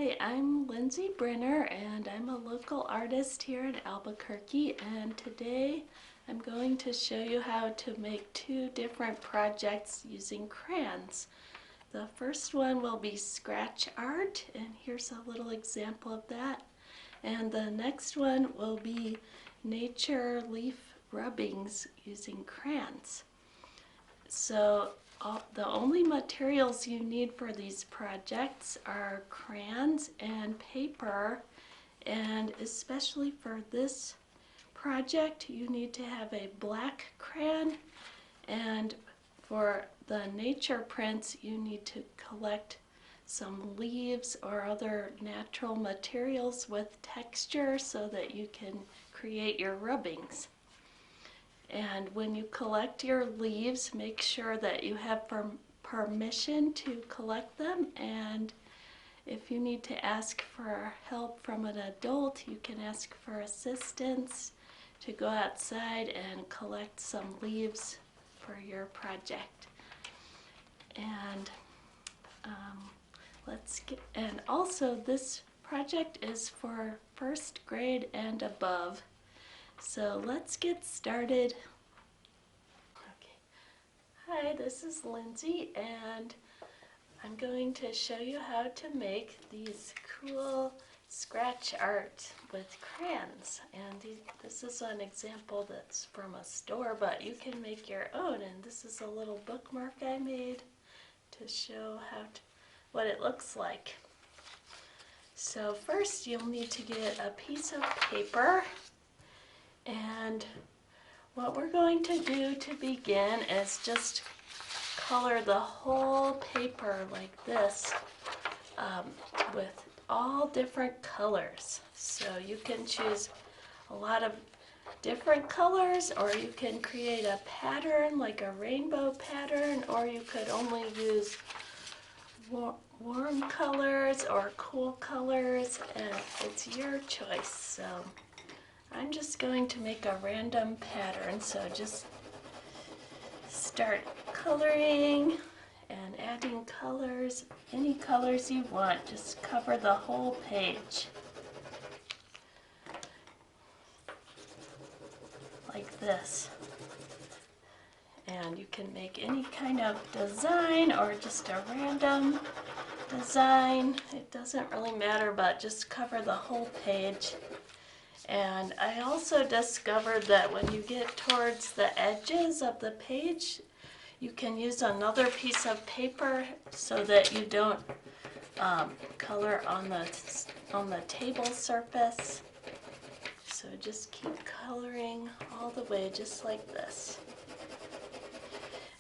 Hi, I'm Lindsay Brenner and I'm a local artist here in Albuquerque, and today I'm going to show you how to make two different projects using crayons. The first one will be scratch art, and here's a little example of that. And the next one will be nature leaf rubbings using crayons. So the only materials you need for these projects are crayons and paper, and especially for this project you need to have a black crayon, and for the nature prints you need to collect some leaves or other natural materials with texture so that you can create your rubbings. And when you collect your leaves, make sure that you have permission to collect them, and if you need to ask for help from an adult, you can ask for assistance to go outside and collect some leaves for your project. And and also this project is for first grade and above. So let's get started. Okay. Hi, this is Lindsay, and I'm going to show you how to make these cool scratch art with crayons. And this is an example that's from a store, but you can make your own. And this is a little bookmark I made to show what it looks like. So first you'll need to get a piece of paper, and what we're going to do to begin is just color the whole paper like this with all different colors. So you can choose a lot of different colors, or you can create a pattern like a rainbow pattern, or you could only use warm colors or cool colors, and it's your choice. So I'm just going to make a random pattern, so just start coloring and adding colors, any colors you want. Just cover the whole page like this. And you can make any kind of design or just a random design. It doesn't really matter, but just cover the whole page. And I also discovered that when you get towards the edges of the page, you can use another piece of paper so that you don't color on the table surface. So just keep coloring all the way just like this.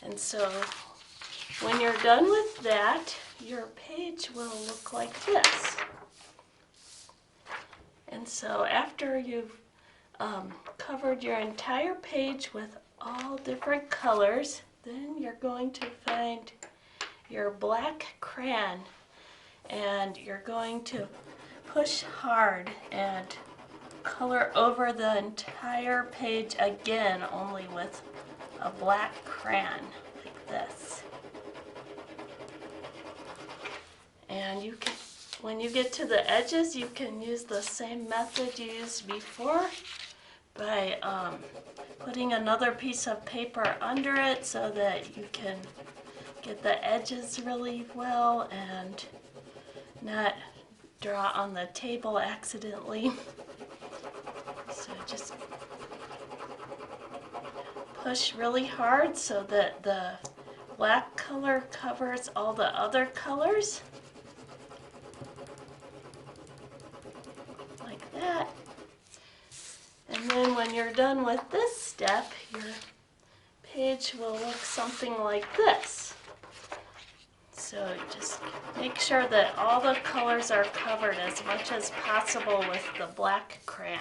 And so when you're done with that, your page will look like this. And so after you've covered your entire page with all different colors, then you're going to find your black crayon, and you're going to push hard and color over the entire page again, only with a black crayon like this. And you can, when you get to the edges, you can use the same method you used before by putting another piece of paper under it so that you can get the edges really well and not draw on the table accidentally. So just push really hard so that the black color covers all the other colors. Like that. And then when you're done with this step, your page will look something like this. So just make sure that all the colors are covered as much as possible with the black crayon.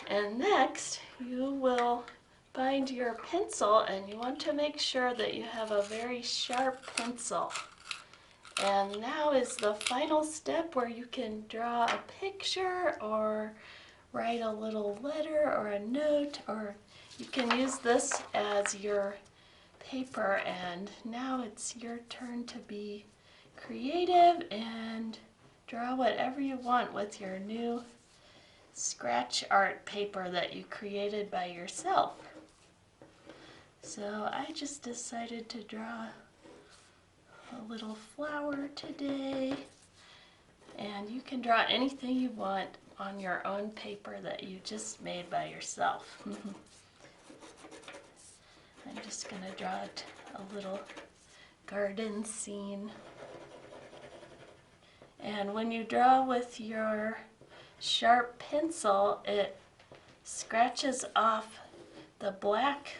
And next, you will find your pencil, and you want to make sure that you have a very sharp pencil. And now is the final step where you can draw a picture or write a little letter or a note, or you can use this as your paper. And now it's your turn to be creative draw whatever you want with your new scratch art paper that you created by yourself. So I just decided to draw a little flower today, and you can draw anything you want on your own paper that you just made by yourself. I'm just going to draw a little garden scene. And when you draw with your sharp pencil, it scratches off the black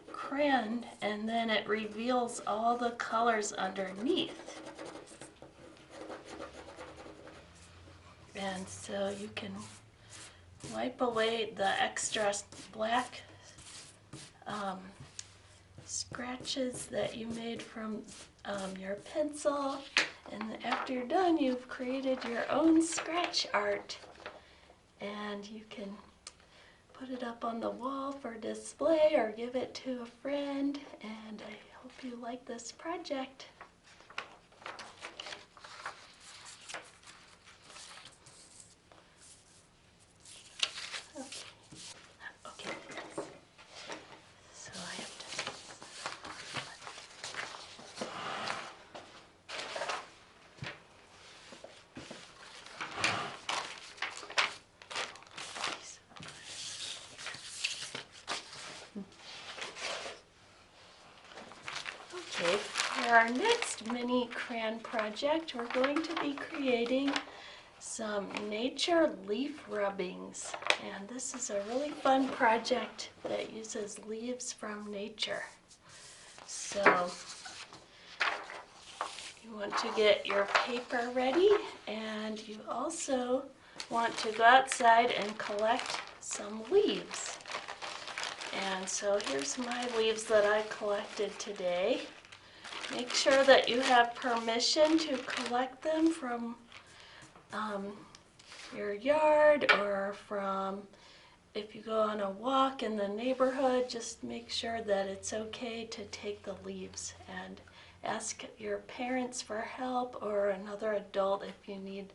crayon and then it reveals all the colors underneath. And so you can wipe away the extra black scratches that you made from your pencil, and after you're done, you've created your own scratch art, and you can put it up on the wall for display or give it to a friend, and I hope you like this project. Okay. So I have to. Okay, for our next mini crayon project, we're going to be creating some nature leaf rubbings. And this is a really fun project that uses leaves from nature. So you want to get your paper ready, and you also want to go outside and collect some leaves. And so here's my leaves that I collected today. Make sure that you have permission to collect them from your yard, or from, if you go on a walk in the neighborhood, just make sure that it's okay to take the leaves, and ask your parents for help or another adult if you need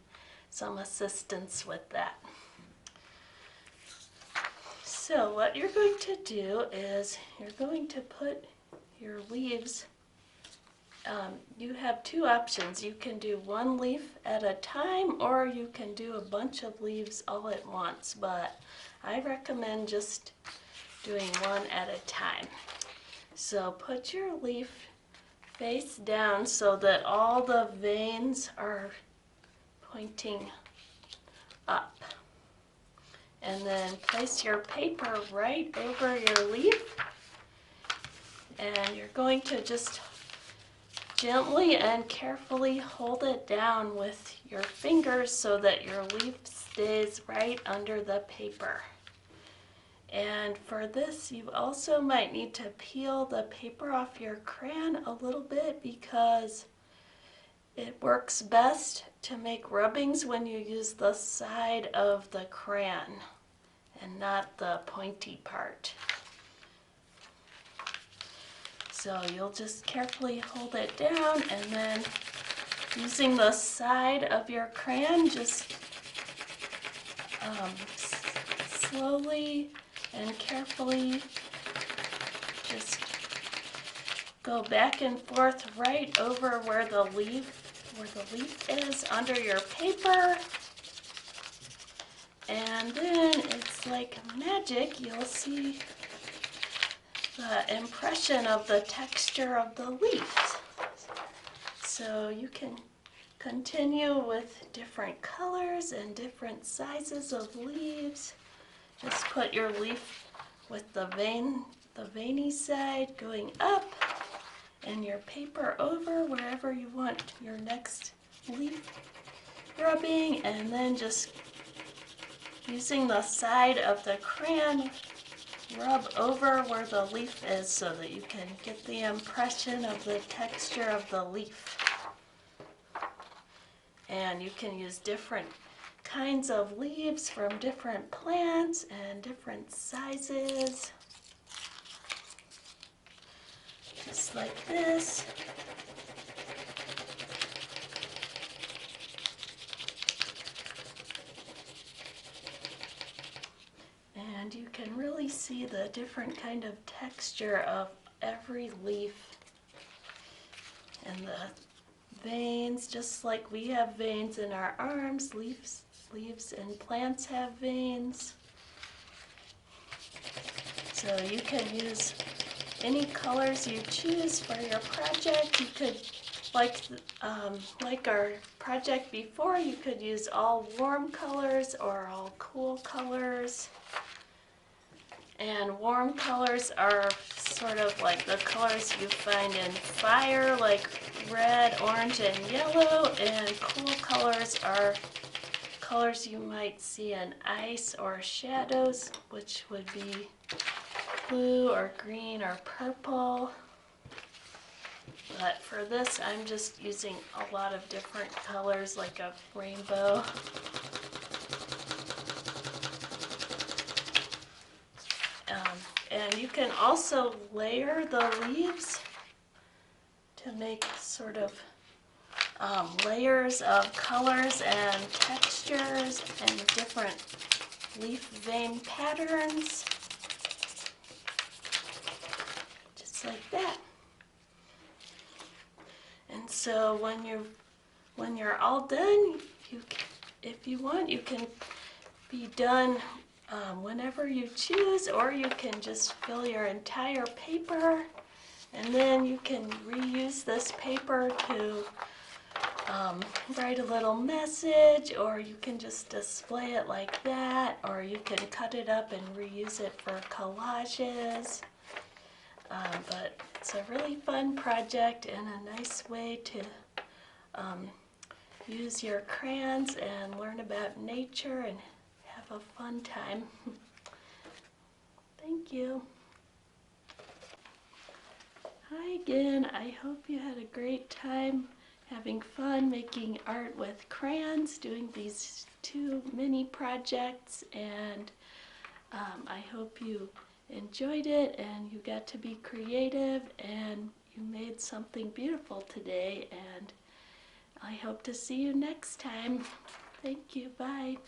some assistance with that. So what you're going to do is you're going to put your leaves, you have two options. You can do one leaf at a time, or you can do a bunch of leaves all at once, but I recommend just doing one at a time. So put your leaf face down so that all the veins are pointing up. And then place your paper right over your leaf, and you're going to just gently and carefully hold it down with your fingers so that your leaf stays right under the paper. And for this, you also might need to peel the paper off your crayon a little bit, because it works best to make rubbings when you use the side of the crayon and not the pointy part. So you'll just carefully hold it down, and then using the side of your crayon, just slowly and carefully just go back and forth right over where the leaf is under your paper. And then it's like magic, you'll see the impression of the texture of the leaves. So you can continue with different colors and different sizes of leaves. Just put your leaf with the veiny side going up, and your paper over wherever you want your next leaf rubbing, and then just using the side of the crayon, rub over where the leaf is so that you can get the impression of the texture of the leaf. And you can use different kinds of leaves from different plants and different sizes. Just like this. really see the different kind of texture of every leaf and the veins, just like we have veins in our arms. Leaves and plants have veins. So you can use any colors you choose for your project. You could, like our project before, you could use all warm colors or all cool colors. And warm colors are sort of like the colors you find in fire, like red, orange, and yellow. And cool colors are colors you might see in ice or shadows, which would be blue or green or purple. But for this, I'm just using a lot of different colors, like a rainbow. And you can also layer the leaves to make sort of layers of colors and textures and different leaf vein patterns, just like that. And so when you're all done, if you want, you can be done whenever you choose, or you can just fill your entire paper, and then you can reuse this paper to write a little message, or you can just display it like that, or you can cut it up and reuse it for collages. But it's a really fun project and a nice way to use your crayons and learn about nature and have a fun time. Thank you. Hi again. I hope you had a great time having fun making art with crayons, doing these 2 mini projects, and I hope you enjoyed it and you got to be creative and you made something beautiful today, and I hope to see you next time. Thank you. Bye.